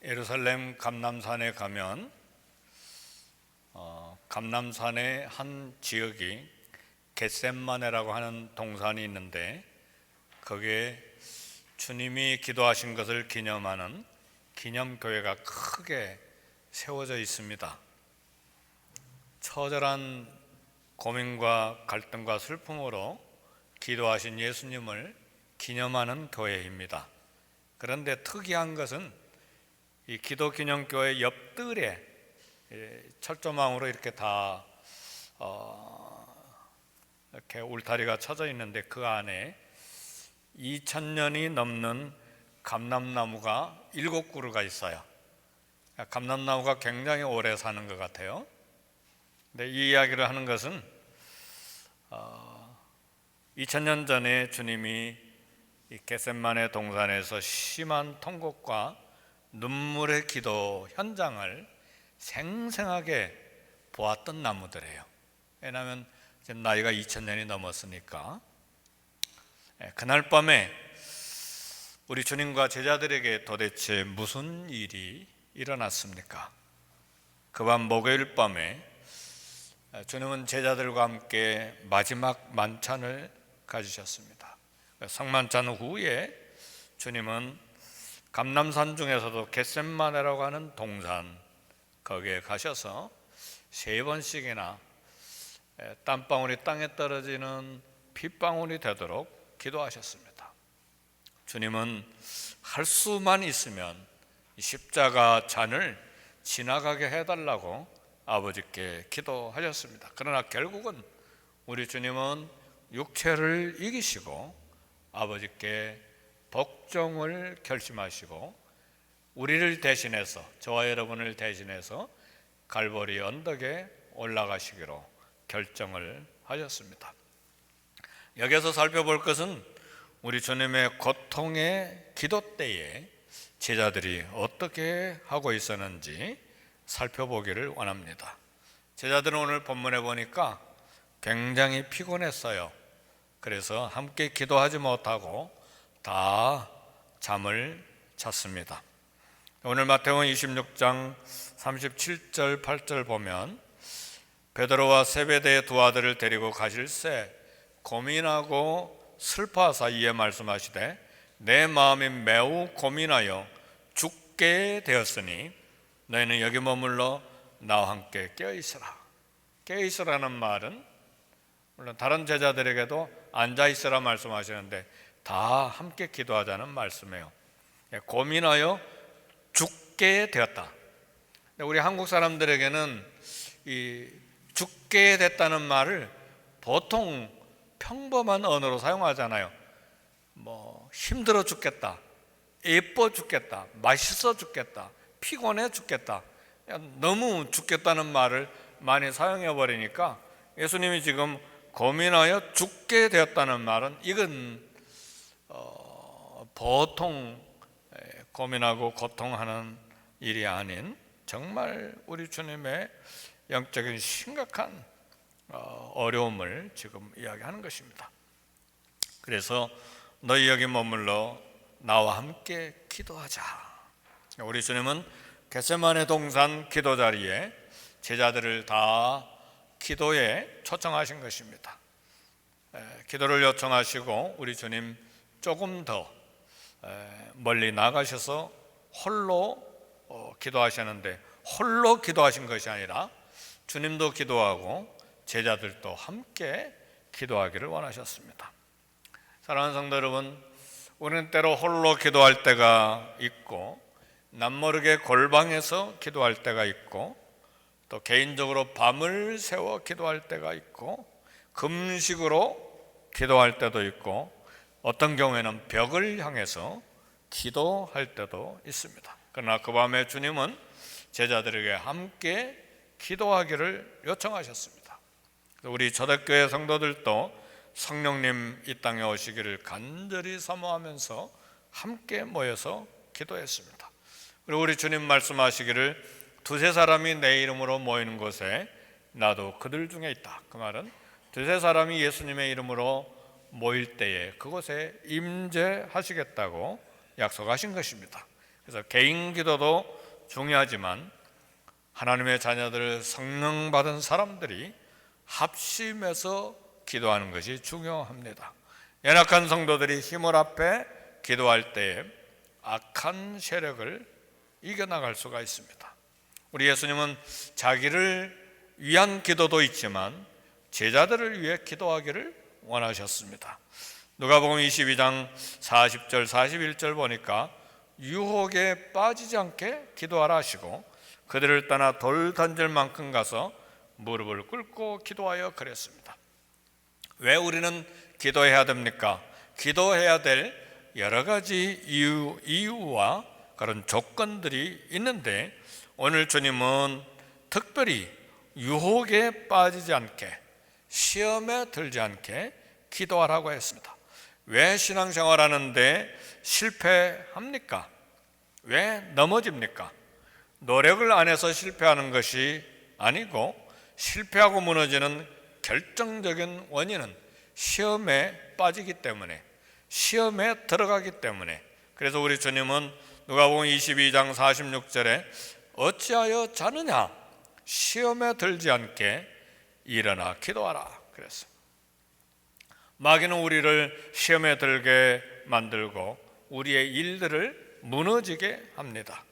예루살렘 감람산에 가면 감람산의 한 지역이 겟셋마네라고 하는 동산이 있는데 거기에 주님이 기도하신 것을 기념하는 기념교회가 크게 세워져 있습니다. 처절한 고민과 갈등과 슬픔으로 기도하신 예수님을 기념하는 교회입니다. 그런데 특이한 것은 이 기도기념교회 옆뜰에 철조망으로 이렇게 다 이렇게 울타리가 쳐져 있는데 그 안에 2000년이 넘는 감람나무가 7그루가 있어요. 감람나무가 굉장히 오래 사는 것 같아요. 근데 이 이야기를 하는 것은 2000년 전에 주님이 이 겟셋마네 동산에서 심한 통곡과 눈물의 기도 현장을 생생하게 보았던 나무들이에요. 왜냐하면 지금 나이가 2000년이 넘었으니까. 그날 밤에 우리 주님과 제자들에게 도대체 무슨 일이 일어났습니까? 그 밤 목요일 밤에 주님은 제자들과 함께 마지막 만찬을 가지셨습니다. 성만찬 후에 주님은 감람산 중에서도 겟셋마네라고 하는 동산 거기에 가셔서 3번씩이나 땀방울이 땅에 떨어지는 핏방울이 되도록 기도하셨습니다. 주님은 할 수만 있으면 십자가 잔을 지나가게 해달라고 아버지께 기도하셨습니다. 그러나 결국은 우리 주님은 육체를 이기시고 아버지께 복종을 결심하시고 우리를 대신해서, 저와 여러분을 대신해서 갈보리 언덕에 올라가시기로 결정을 하셨습니다. 여기서 살펴볼 것은 우리 주님의 고통의 기도 때에 제자들이 어떻게 하고 있었는지 살펴보기를 원합니다. 제자들은 오늘 본문에 보니까 굉장히 피곤했어요. 그래서 함께 기도하지 못하고 다 잠을 잤습니다. 오늘 마태복음 26장 37절 8절 보면 베드로와 세베대의 두 아들을 데리고 가실새 고민하고 슬퍼하사 이에 말씀하시되 내 마음이 매우 고민하여 죽게 되었으니 너희는 여기 머물러 나와 함께 깨어있으라. 깨어있으라는 말은 물론 다른 제자들에게도 앉아있으라 말씀하시는데 다 함께 기도하자는 말씀이에요. 고민하여 죽게 되었다. 우리 한국 사람들에게는 이 죽게 됐다는 말을 보통 평범한 언어로 사용하잖아요. 뭐 힘들어 죽겠다, 예뻐 죽겠다, 맛있어 죽겠다, 피곤해 죽겠다. 너무 죽겠다는 말을 많이 사용해 버리니까 예수님이 지금 고민하여 죽게 되었다는 말은 이건 보통 고민하고 고통하는 일이 아닌 정말 우리 주님의 영적인 심각한 어려움을 지금 이야기하는 것입니다. 그래서 너희 여기 머물러 나와 함께 기도하자. 우리 주님은 겟세마네 동산 기도 자리에 제자들을 다 기도에 초청하신 것입니다. 기도를 요청하시고 우리 주님 조금 더 멀리 나가셔서 홀로 기도하셨는데 홀로 기도하신 것이 아니라 주님도 기도하고 제자들도 함께 기도하기를 원하셨습니다. 사랑하는 성도 여러분, 우리는 때로 홀로 기도할 때가 있고 남모르게 골방에서 기도할 때가 있고 또 개인적으로 밤을 새워 기도할 때가 있고 금식으로 기도할 때도 있고 어떤 경우에는 벽을 향해서 기도할 때도 있습니다. 그러나 그 밤에 주님은 제자들에게 함께 기도하기를 요청하셨습니다. 우리 초대교회 성도들도 성령님 이 땅에 오시기를 간절히 사모하면서 함께 모여서 기도했습니다. 그리고 우리 주님 말씀하시기를 두세 사람이 내 이름으로 모이는 곳에 나도 그들 중에 있다. 그 말은 두세 사람이 예수님의 이름으로 모일 때에 그곳에 임재하시겠다고 약속하신 것입니다. 그래서 개인 기도도 중요하지만 하나님의 자녀들, 성령 받은 사람들이 합심해서 기도하는 것이 중요합니다. 연약한 성도들이 힘을 합해 기도할 때에 악한 세력을 이겨나갈 수가 있습니다. 우리 예수님은 자기를 위한 기도도 있지만 제자들을 위해 기도하기를 원하셨습니다. 누가복음 22장 40절 41절 보니까 유혹에 빠지지 않게 기도하라 하시고 그들을 떠나 돌 던질 만큼 가서 무릎을 꿇고 기도하여 그랬습니다. 왜 우리는 기도해야 됩니까? 기도해야 될 여러 가지 이유와 그런 조건들이 있는데 오늘 주님은 특별히 유혹에 빠지지 않게, 시험에 들지 않게 기도하라고 했습니다. 왜 신앙생활 하는데 실패합니까? 왜 넘어집니까? 노력을 안 해서 실패하는 것이 아니고 실패하고 무너지는 결정적인 원인은 시험에 빠지기 때문에, 시험에 들어가기 때문에. 그래서 우리 주님은 누가복음 22장 46절에 어찌하여 자느냐? 시험에 들지 않게 일어나 기도하라 그랬습니다. 마귀는 우리를 시험에 들게 만들고 우리의 일들을 무너지게 합니다.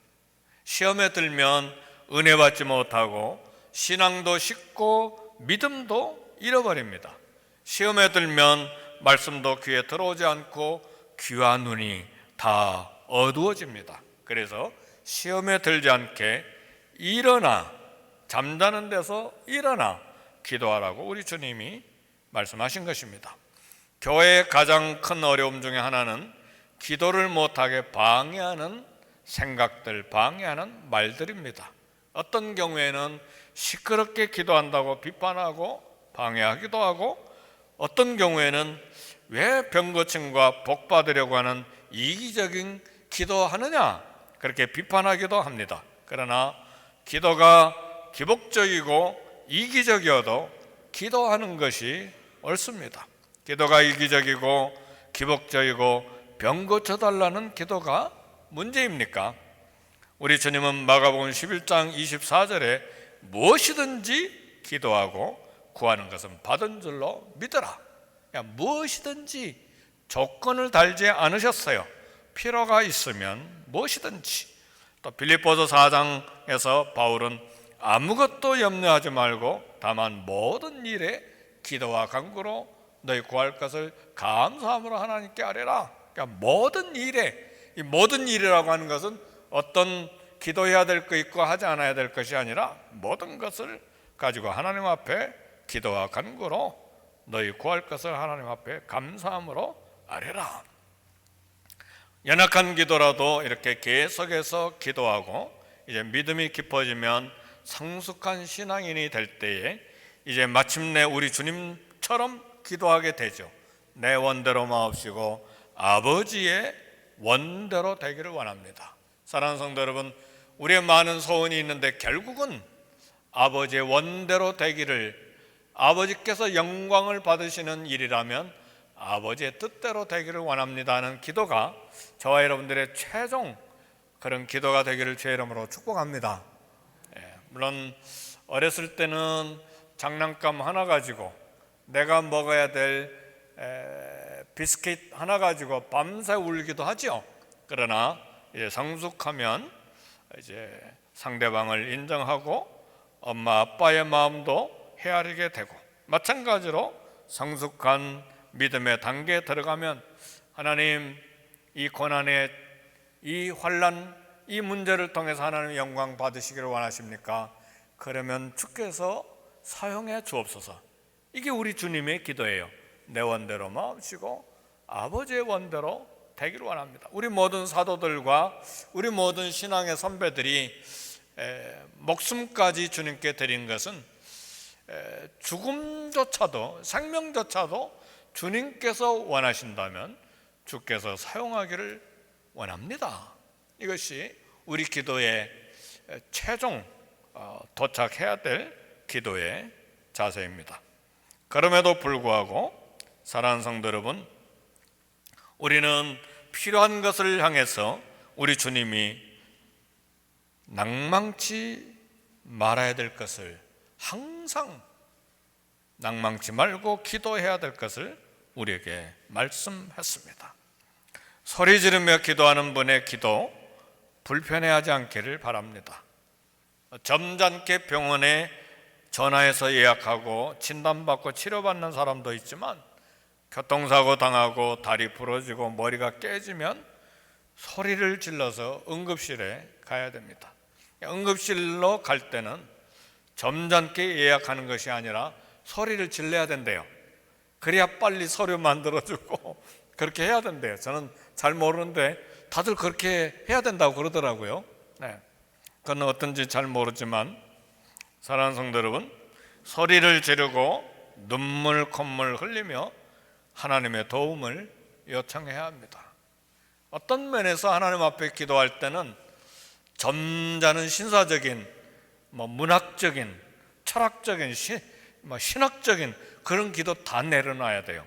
시험에 들면 은혜 받지 못하고 신앙도 식고 믿음도 잃어버립니다. 시험에 들면 말씀도 귀에 들어오지 않고 귀와 눈이 다 어두워집니다. 그래서 시험에 들지 않게 일어나, 잠자는 데서 일어나 기도하라고 우리 주님이 말씀하신 것입니다. 교회의 가장 큰 어려움 중에 하나는 기도를 못하게 방해하는 생각들, 방해하는 말들입니다. 어떤 경우에는 시끄럽게 기도한다고 비판하고 방해하기도 하고, 어떤 경우에는 왜 병 고침과 복 받으려고 하는 이기적인 기도하느냐 그렇게 비판하기도 합니다. 그러나 기도가 기복적이고 이기적이어도 기도하는 것이 옳습니다. 기도가 이기적이고 기복적이고 병 고쳐달라는 기도가 문제입니까? 우리 주님은 마가복음 11장 24절에 무엇이든지 기도하고 구하는 것은 받은 줄로 믿어라. 무엇이든지 조건을 달지 않으셨어요. 필요가 있으면 무엇이든지. 또 빌립보서 4장에서 바울은 아무것도 염려하지 말고 다만 모든 일에 기도와 간구로 너희 구할 것을 감사함으로 하나님께 아뢰라. 그러니까 모든 일에, 이 모든 일이라고 하는 것은 어떤 기도해야 될 거 있고 하지 않아야 될 것이 아니라 모든 것을 가지고 하나님 앞에 기도와 간구로 너희 구할 것을 하나님 앞에 감사함으로 아뢰라. 연약한 기도라도 이렇게 계속해서 기도하고 이제 믿음이 깊어지면 성숙한 신앙인이 될 때에 이제 마침내 우리 주님처럼 기도하게 되죠. 내 원대로 마옵시고 아버지의 원대로 되기를 원합니다. 사랑하는 성도 여러분, 우리의 많은 소원이 있는데 결국은 아버지의 원대로 되기를, 아버지께서 영광을 받으시는 일이라면 아버지의 뜻대로 되기를 원합니다 하는 기도가 저와 여러분들의 최종 그런 기도가 되기를 주의 이름으로 축복합니다. 물론 어렸을 때는 장난감 하나 가지고 내가 먹어야 될 비스킷 하나 가지고 밤새 울기도 하죠. 그러나 이제 성숙하면 이제 상대방을 인정하고 엄마 아빠의 마음도 헤아리게 되고, 마찬가지로 성숙한 믿음의 단계에 들어가면 하나님 이 고난의 이 환난 이 문제를 통해서 하나님 영광 받으시기를 원하십니까? 그러면 주께서 사용해 주옵소서. 이게 우리 주님의 기도예요. 내 원대로 마옵시고 아버지의 원대로 되기를 원합니다. 우리 모든 사도들과 우리 모든 신앙의 선배들이 목숨까지 주님께 드린 것은 죽음조차도, 생명조차도 주님께서 원하신다면 주께서 사용하기를 원합니다. 이것이 우리 기도의 최종 도착해야 될 기도의 자세입니다. 그럼에도 불구하고 사랑하는 성도 여러분, 우리는 필요한 것을 향해서 우리 주님이 낭망치 말아야 될 것을, 항상 낭망치 말고 기도해야 될 것을 우리에게 말씀했습니다. 소리 지르며 기도하는 분의 기도 불편해하지 않기를 바랍니다. 점잖게 병원에 전화해서 예약하고 진단받고 치료받는 사람도 있지만, 교통사고 당하고 다리 부러지고 머리가 깨지면 소리를 질러서 응급실에 가야 됩니다. 응급실로 갈 때는 점잖게 예약하는 것이 아니라 소리를 질러야 된대요. 그래야 빨리 서류 만들어주고 그렇게 해야 된대요. 저는 잘 모르는데 다들 그렇게 해야 된다고 그러더라고요. 네. 그건 어떤지 잘 모르지만, 사랑하는 성도 여러분, 소리를 지르고 눈물 콧물 흘리며 하나님의 도움을 요청해야 합니다. 어떤 면에서 하나님 앞에 기도할 때는 점잖은 신사적인, 문학적인, 철학적인, 신학적인 그런 기도 다 내려놔야 돼요.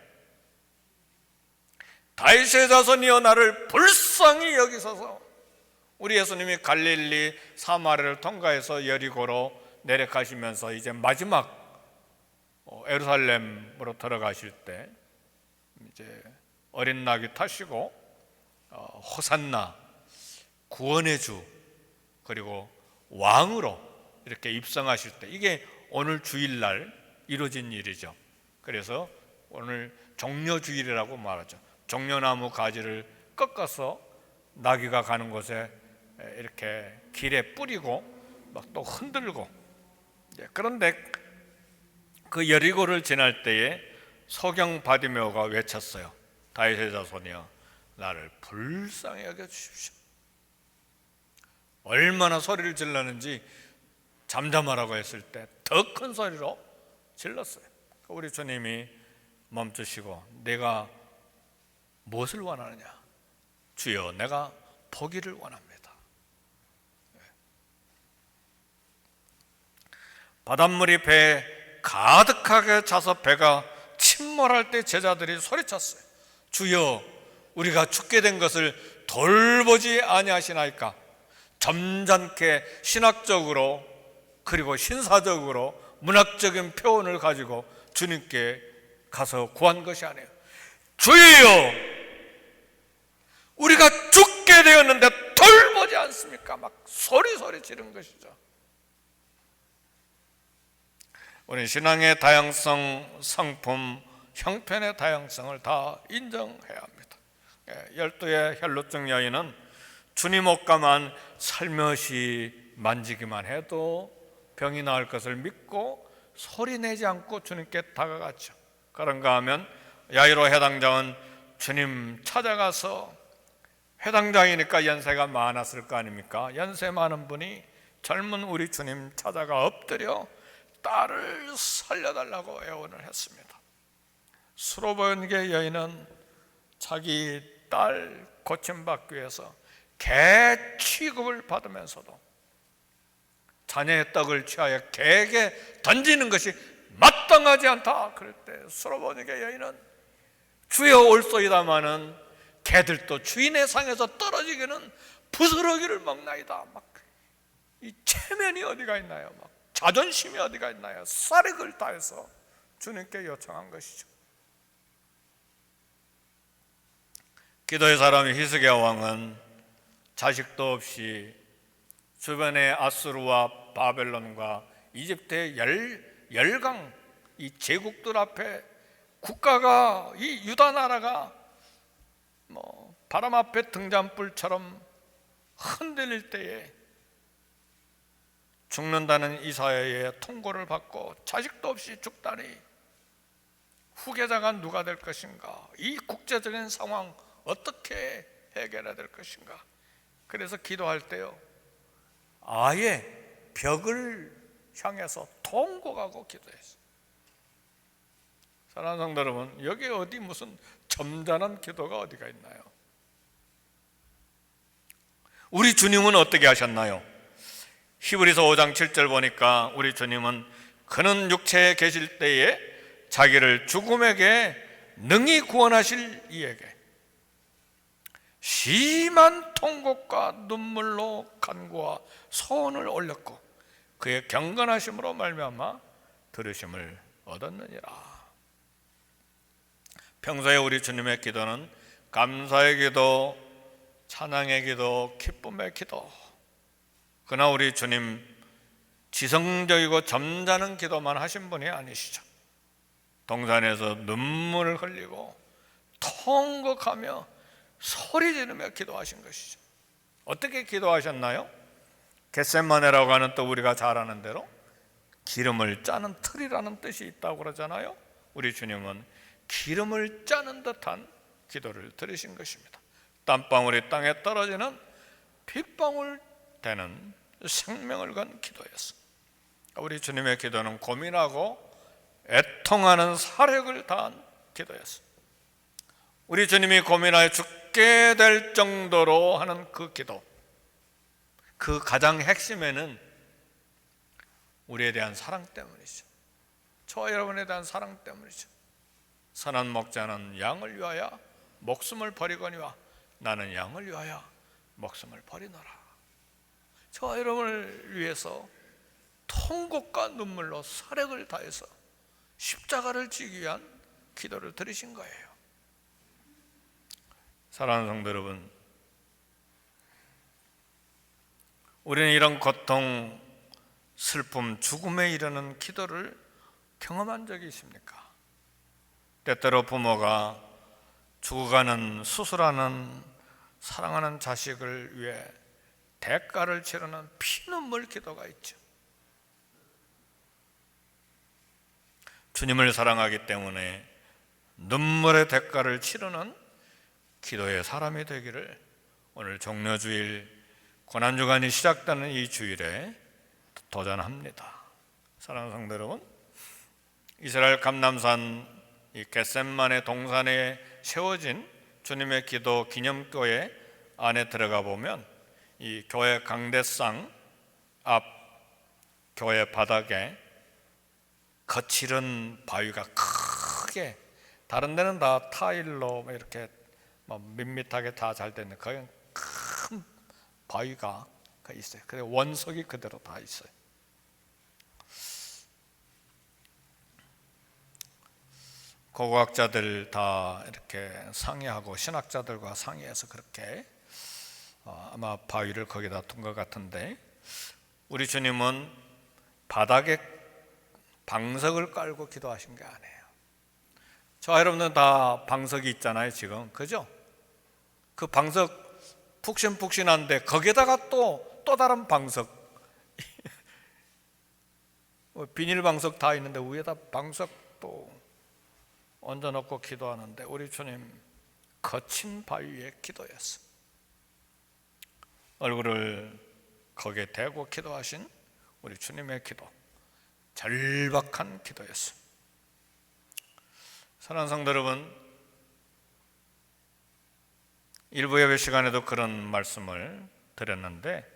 다윗의 자손이여 나를 불쌍히 여기소서. 우리 예수님이 갈릴리 사마리아를 통과해서 여리고로 내려가시면서 이제 마지막 예루살렘으로 들어가실 때 이제 어린 나귀 타시고 호산나, 구원의 주, 그리고 왕으로 이렇게 입성하실 때, 이게 오늘 주일날 이루어진 일이죠. 그래서 오늘 종려주일이라고 말하죠. 종려나무 가지를 꺾어서 나귀가 가는 곳에 이렇게 길에 뿌리고 막 또 흔들고. 그런데 그 여리고를 지날 때에 소경 바디메오가 외쳤어요. 다윗의 자손이여 나를 불쌍히 여겨주십시오. 얼마나 소리를 질렀는지 잠잠하라고 했을 때 더 큰 소리로 질렀어요. 우리 주님이 멈추시고 내가 무엇을 원하느냐? 주여 내가 보기를 원합니다. 바닷물이 배에 가득하게 차서 배가 침몰할 때 제자들이 소리쳤어요. 주여 우리가 죽게 된 것을 돌보지 아니하시나이까? 점잖게 신학적으로 그리고 신사적으로 문학적인 표현을 가지고 주님께 가서 구한 것이 아니에요. 주여 우리가 죽게 되었는데 돌보지 않습니까? 막 소리 지른 것이죠. 우리 신앙의 다양성, 성품, 형편의 다양성을 다 인정해야 합니다. 12의 혈루증 여인은 주님 옷가만 살며시 만지기만 해도 병이 나을 것을 믿고 소리내지 않고 주님께 다가갔죠. 그런가 하면 야이로 회당장은 주님 찾아가서, 회당장이니까 연세가 많았을 거 아닙니까? 연세 많은 분이 젊은 우리 주님 찾아가 엎드려 딸을 살려달라고 애원을 했습니다. 수로보니게 여인은 자기 딸 고침받기 위해서 개 취급을 받으면서도 자녀의 떡을 취하여 개에게 던지는 것이 마땅하지 않다. 그럴 때 수로보니게 여인은 주여 올소이다마는 개들도 주인의 상에서 떨어지기는 부스러기를 먹나이다. 막 이 체면이 어디가 있나요? 막 자존심이 어디가 있나요? 사력을 다해서 주님께 요청한 것이죠. 기도의 사람이 히스기야 왕은 자식도 없이 주변의 아수르와 바벨론과 이집트의 열강 이 제국들 앞에 국가가, 이 유다 나라가 바람 앞에 등잔불처럼 흔들릴 때에 죽는다는 이사야의 통고를 받고 자식도 없이 죽다니 후계자가 누가 될 것인가? 이 국제적인 상황 어떻게 해결해야 될 것인가? 그래서 기도할 때요 아예 벽을 향해서 통곡하고 기도했어요. 사랑하는 성도 여러분, 여기 어디 무슨 점잖은 기도가 어디가 있나요? 우리 주님은 어떻게 하셨나요? 히브리서 5장 7절 보니까 우리 주님은 그는 육체에 계실 때에 자기를 죽음에게 능히 구원하실 이에게 심한 통곡과 눈물로 간구와 소원을 올렸고 그의 경건하심으로 말미암아 들으심을 얻었느니라. 평소에 우리 주님의 기도는 감사의 기도, 찬양의 기도, 기쁨의 기도. 그러나 우리 주님 지성적이고 점잖은 기도만 하신 분이 아니시죠. 동산에서 눈물을 흘리고 통곡하며 소리 지르며 기도하신 것이죠. 어떻게 기도하셨나요? 겟세마네라고 하는, 또 우리가 잘 아는 대로 기름을 짜는 틀이라는 뜻이 있다고 그러잖아요. 우리 주님은 기름을 짜는 듯한 기도를 들으신 것입니다. 땀방울이 땅에 떨어지는 빗방울 되는 생명을 건 기도였습니다. 우리 주님의 기도는 고민하고 애통하는 사력을 다한 기도였습니다. 우리 주님이 고민하여 죽게 될 정도로 하는 그 기도, 그 가장 핵심에는 우리에 대한 사랑 때문이죠. 저와 여러분에 대한 사랑 때문이죠. 선한 목자는 양을 위하여 목숨을 버리거니와 나는 양을 위하여 목숨을 버리노라. 저와 여러분을 위해서 통곡과 눈물로 사력을 다해서 십자가를 지기 위한 기도를 드리신 거예요. 사랑하는 성도 여러분, 우리는 이런 고통, 슬픔, 죽음에 이르는 기도를 경험한 적이 있습니까? 때때로 부모가 죽어가는, 수술하는, 사랑하는 자식을 위해 대가를 치르는 피눈물 기도가 있죠. 주님을 사랑하기 때문에 눈물의 대가를 치르는 기도의 사람이 되기를 오늘 종려주일 고난주간이 시작되는 이 주일에 도전합니다. 사랑하는 성도 여러분, 이스라엘 감람산 이 겟셈만의 동산에 세워진 주님의 기도 기념교회 안에 들어가 보면 이 교회 강대상 앞 교회 바닥에 거칠은 바위가 크게, 다른 데는 다 타일로 이렇게 밋밋하게 다 잘 됐는데 거기 큰 바위가 있어요. 그래서 원석이 그대로 다 있어요. 고고학자들 다 이렇게 상의하고 신학자들과 상의해서 그렇게 아마 바위를 거기다 둔 것 같은데, 우리 주님은 바닥에 방석을 깔고 기도하신 게 아니에요. 저와 여러분들은 다 방석이 있잖아요 지금, 그죠? 그 방석 푹신푹신한데 거기에다가 또 다른 방석 비닐 방석 다 있는데 위에다 방석 또 얹어놓고 기도하는데, 우리 주님 거친 바위에 기도했어. 얼굴을 거기에 대고 기도하신 우리 주님의 기도, 절박한 기도였어. 사랑하는 성도 여러분, 일부 예배 시간에도 그런 말씀을 드렸는데,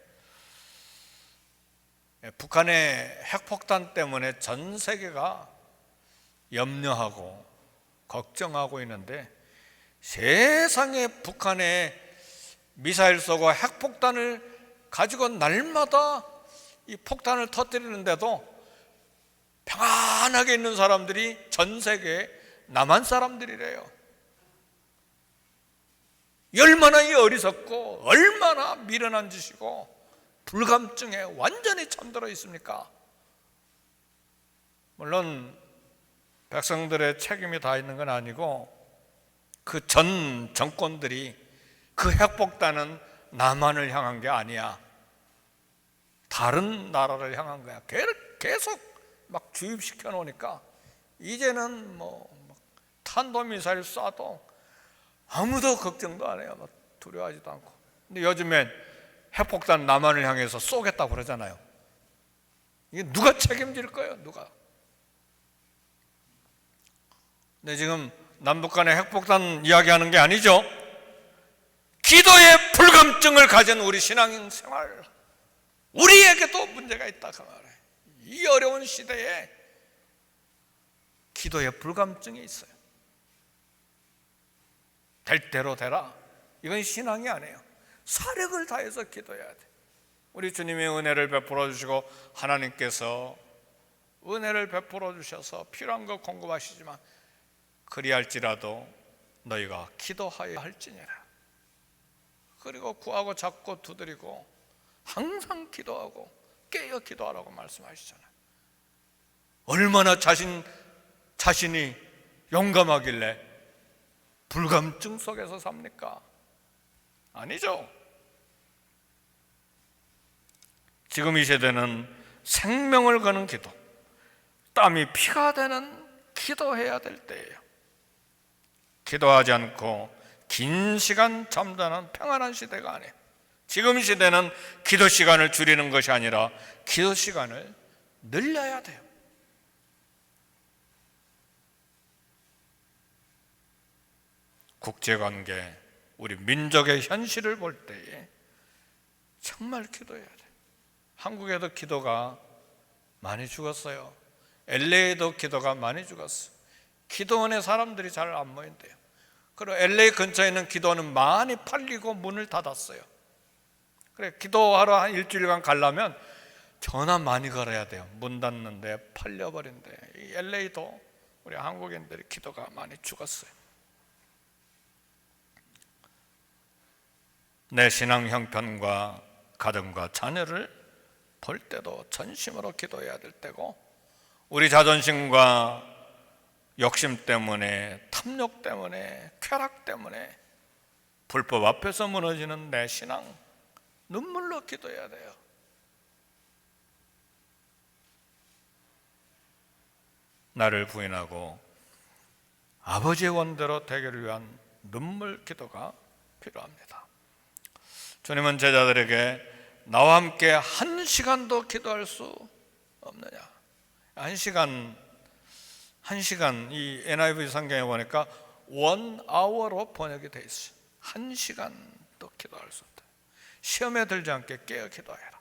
북한의 핵폭탄 때문에 전 세계가 염려하고 걱정하고 있는데, 세상에 북한의 미사일 쏘고 핵폭탄을 가지고 날마다 이 폭탄을 터뜨리는데도 평안하게 있는 사람들이 전 세계에 남한 사람들이래요. 얼마나 어리석고 얼마나 미련한 짓이고 불감증에 완전히 잠들어 있습니까? 물론 백성들의 책임이 다 있는 건 아니고, 그 전 정권들이 그 핵폭탄은 남한을 향한 게 아니야, 다른 나라를 향한 거야. 계속 막 주입시켜 놓으니까 이제는 탄도미사일 쏴도 아무도 걱정도 안 해요. 두려워하지도 않고. 근데 요즘엔 핵폭탄 남한을 향해서 쏘겠다고 그러잖아요. 이게 누가 책임질 거예요? 누가? 근데 지금 남북 간의 핵폭탄 이야기하는 게 아니죠. 기도의 불감증을 가진 우리 신앙생활, 우리에게도 문제가 있다 그 말이에요. 이 어려운 시대에 기도의 불감증이 있어요. 될 대로 되라, 이건 신앙이 아니에요. 사력을 다해서 기도해야 돼. 우리 주님의 은혜를 베풀어 주시고 하나님께서 은혜를 베풀어 주셔서 필요한 것 공급하시지만 그리할지라도 너희가 기도하여야 할지니라. 그리고 구하고 잡고 두드리고 항상 기도하고 깨어 기도하라고 말씀하시잖아요. 얼마나 자신이 용감하길래 불감증 속에서 삽니까? 아니죠. 지금 이 세대는 생명을 거는 기도, 땀이 피가 되는 기도해야 될 때예요. 기도하지 않고 긴 시간 잠자는 평안한 시대가 아니에요. 지금 이 시대는 기도 시간을 줄이는 것이 아니라 기도 시간을 늘려야 돼요. 국제관계, 우리 민족의 현실을 볼 때에 정말 기도해야 돼요. 한국에도 기도가 많이 죽었어요. LA에도 기도가 많이 죽었어요. 기도원에 사람들이 잘 안 모인대요. 그리고 LA 근처에 있는 기도원은 많이 팔리고 문을 닫았어요. 그래, 기도하러 한 일주일간 가려면 전화 많이 걸어야 돼요. 문 닫는데 팔려버린대. 이 LA도 우리 한국인들이 기도가 많이 죽었어요. 내 신앙 형편과 가정과 자녀를 볼 때도 전심으로 기도해야 될 때고, 우리 자존심과 욕심 때문에, 탐욕 때문에, 쾌락 때문에 불법 앞에서 무너지는 내 신앙, 눈물로 기도해야 돼요. 나를 부인하고 아버지의 원대로 되기를 위한 눈물 기도가 필요합니다. 주님은 제자들에게 나와 함께 1시간도 기도할 수 없느냐? 1시간, 이 NIV 성경에 보니까 1hour로 번역이 되어 있어요. 1시간도 기도할 수 없다. 시험에 들지 않게 깨어 기도해라.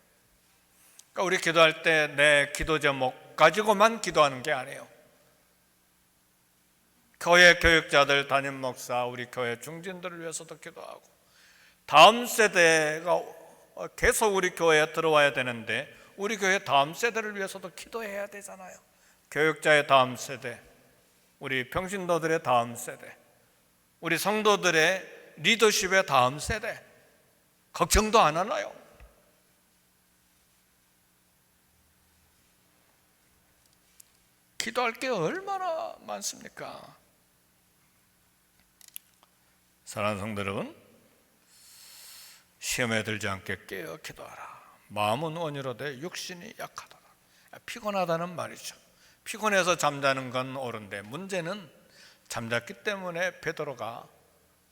그러니까 우리 기도할 때 내 기도 제목 가지고만 기도하는 게 아니에요. 교회 교육자들, 담임 목사, 우리 교회 중진들을 위해서도 기도하고, 다음 세대가 계속 우리 교회에 들어와야 되는데 우리 교회 다음 세대를 위해서도 기도해야 되잖아요. 교육자의 다음 세대, 우리 평신도들의 다음 세대, 우리 성도들의 리더십의 다음 세대, 걱정도 안 하나요? 기도할 게 얼마나 많습니까? 사랑하는 성도 여러분, 시험에 들지 않게 깨어 기도하라. 마음은 원이로되 육신이 약하더라. 피곤하다는 말이죠. 피곤해서 잠자는 건 옳은데 문제는 잠잤기 때문에 베드로가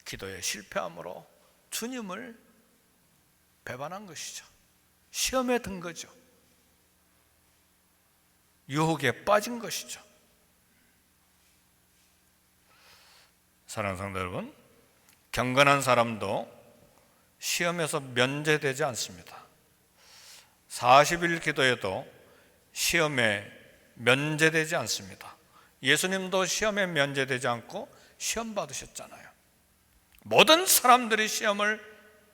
기도에 실패함으로 주님을 배반한 것이죠. 시험에 든 거죠. 유혹에 빠진 것이죠. 사랑하는 성도 여러분, 경건한 사람도 시험에서 면제되지 않습니다. 40일 기도에도 시험에 면제되지 않습니다. 예수님도 시험에 면제되지 않고 시험 받으셨잖아요. 모든 사람들이 시험을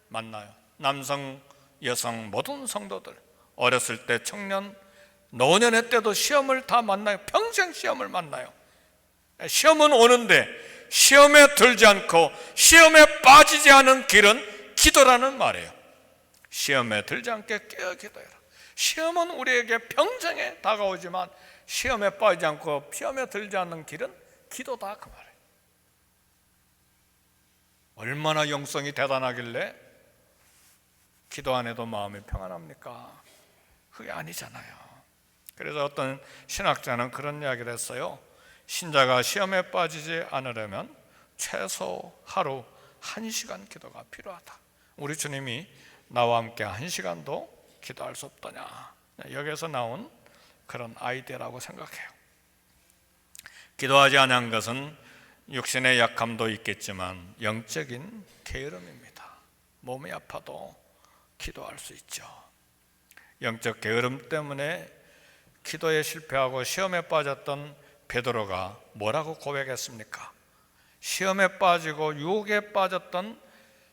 만나요. 남성, 여성, 모든 성도들, 어렸을 때, 청년, 노년의 때도 시험을 다 만나요. 평생 시험을 만나요. 시험은 오는데 시험에 들지 않고 시험에 빠지지 않은 길은 기도라는 말이에요. 시험에 들지 않게 깨어 기도해라. 시험은 우리에게 평생에 다가오지만 시험에 빠지지 않고 시험에 들지 않는 길은 기도다, 그 말이에요. 얼마나 영성이 대단하길래 기도 안 해도 마음이 평안합니까? 그게 아니잖아요. 그래서 어떤 신학자는 그런 이야기를 했어요. 신자가 시험에 빠지지 않으려면 최소 하루 1시간 기도가 필요하다. 우리 주님이 나와 함께 1시간도 기도할 수 없더냐, 여기에서 나온 그런 아이디어라고 생각해요. 기도하지 않은 것은 육신의 약함도 있겠지만 영적인 게으름입니다. 몸이 아파도 기도할 수 있죠. 영적 게으름 때문에 기도에 실패하고 시험에 빠졌던 베드로가 뭐라고 고백했습니까? 시험에 빠지고 유혹에 빠졌던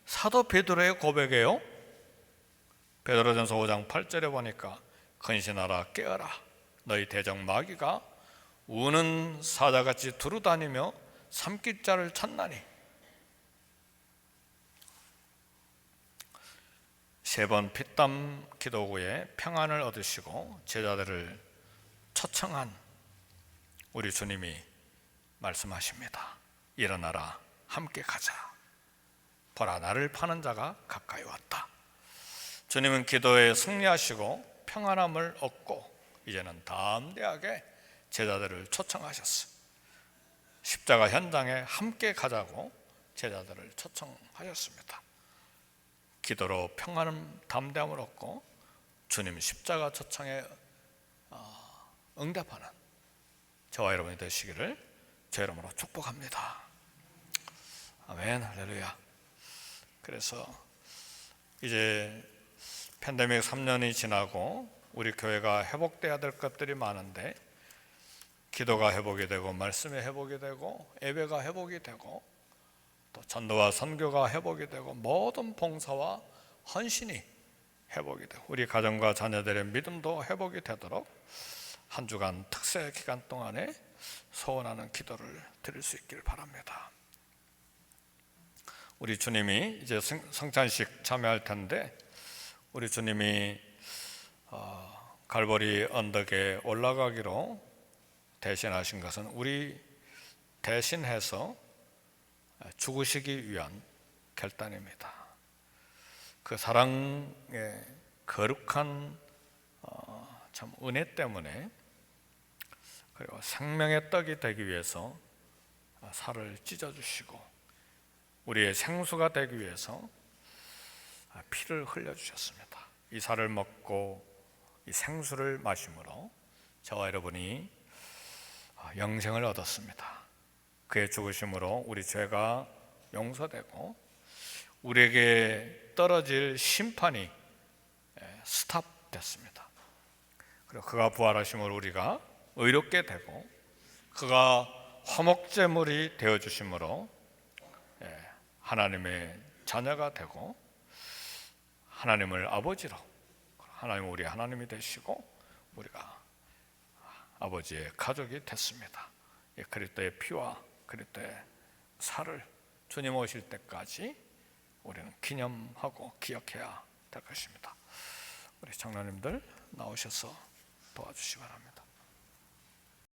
사도 베드로의 고백이에요. 베드로전서 5장 8절에 보니까 근신하라 깨어라 너희 대적 마귀가 우는 사자같이 두루다니며 삼킬 자를 찾나니. 세 번 피땀 기도 후에 평안을 얻으시고 제자들을 초청한 우리 주님이 말씀하십니다. 일어나라 함께 가자. 보라 나를 파는 자가 가까이 왔다. 주님은 기도에 승리하시고 평안함을 얻고 이제는 담대하게 제자들을 초청하셨어요. 십자가 현장에 함께 가자고 제자들을 초청하셨습니다. 기도로 평안함, 담대함을 얻고 주님 십자가 초청에 응답하는 저와 여러분이 되시기를 제 이름으로 축복합니다. 아멘, 할렐루야. 그래서 이제 팬데믹 3년이 지나고 우리 교회가 회복돼야 될 것들이 많은데, 기도가 회복이 되고 말씀이 회복이 되고 예배가 회복이 되고 또 전도와 선교가 회복이 되고 모든 봉사와 헌신이 회복이 되고 우리 가정과 자녀들의 믿음도 회복이 되도록 한 주간 특세 기간 동안에 소원하는 기도를 드릴 수 있기를 바랍니다. 우리 주님이 이제 성찬식 참여할 텐데, 우리 주님이 갈보리 언덕에 올라가기로 대신하신 것은 우리 대신해서 죽으시기 위한 결단입니다. 그 사랑의 거룩한 참 은혜 때문에, 그리고 생명의 떡이 되기 위해서 살을 찢어주시고 우리의 생수가 되기 위해서 피를 흘려주셨습니다. 이 살을 먹고 이 생수를 마심으로 저와 여러분이 영생을 얻었습니다. 그의 죽으심으로 우리 죄가 용서되고 우리에게 떨어질 심판이 스탑됐습니다. 그리고 그가 부활하심으로 우리가 의롭게 되고 그가 화목제물이 되어주심으로 하나님의 자녀가 되고 하나님을 아버지로, 하나님 우리 하나님이 되시고 우리가 아버지의 가족이 됐습니다. 그리스도의 피와 그리스도의 살을 주님 오실 때까지 우리는 기념하고 기억해야 될 것입니다. 우리 장로님들 나오셔서 도와주시기 바랍니다.